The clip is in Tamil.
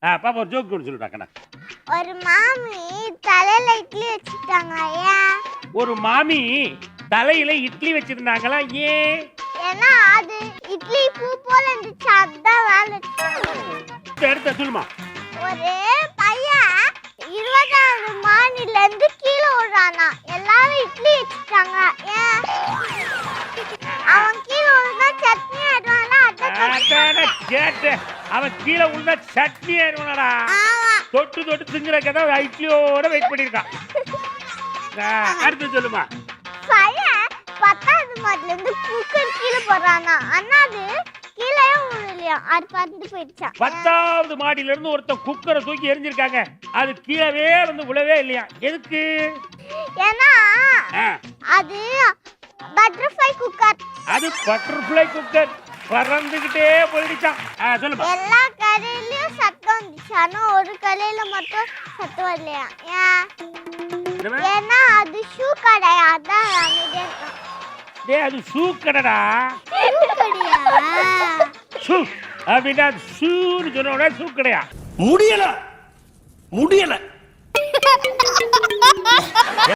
பாப்பா ஒரு ஜோக் ஒன்று சொல்லுடா கண்ணா. ஒரு மாமி தலையில இட்லி வச்சுட்டாங்க. ஏன்? ஒரு மாமி தலையில இட்லி வச்சிருந்தாங்களா? ஏன்? ஏன்னா அது இட்லி பூ போல இருந்துச்சு, அதான் வேலை. எடுத்த சொல்லுமா. ஒரு பையன் 20வது மாடியில இருந்து கீழே விடுறானா. எல்லாரும் இட்லி வச்சுட்டாங்க. ஏன்? அவன் கீழே விழுந்தா சட்னி ஆயிடுவானா, அதானே கேட்டேன். அவன் கீழே விழுந்தா சட்னி ஆயிடுவானடா. தொட்டு தொட்டு திங்குற கதை இட்லியோட வெயிட் பண்ணிருக்கான். அடுத்து சொல்லுமா. பையன் 10வது மாடியில இருந்து குக்கர் கீழே போடுறானா. ஆனா அது கீழே விழலையா, அது பறந்து போயிடுச்சான். 10வது மாடியில இருந்து ஒருத்தன் குக்கரை தூக்கி எரிஞ்சிருக்காங்க. அது கீழவே வந்து விழவே இல்லையா? எதுக்கு? ஏன்னா அது பட்டர்ஃப்ளை குக்கர். அது பட்டர்ஃப்ளை குக்கர் பறந்துகிட்டே போயிடுச்சான். சொல்லுமா. எல்லா கடையிலயும் சத்தம் வந்துச்சு, ஆனா ஒரு கடையில மட்டும் சத்தம் வரலையா. ஏன்? ஏன்னா அது ஷூ கடை, அதான் அமைதியா இருக்கான். டேய் அது ஷூ கடைடா. ஷூ அப்படின்னா ஷூன்னு சொன்ன ஷூ கடையா? முடியல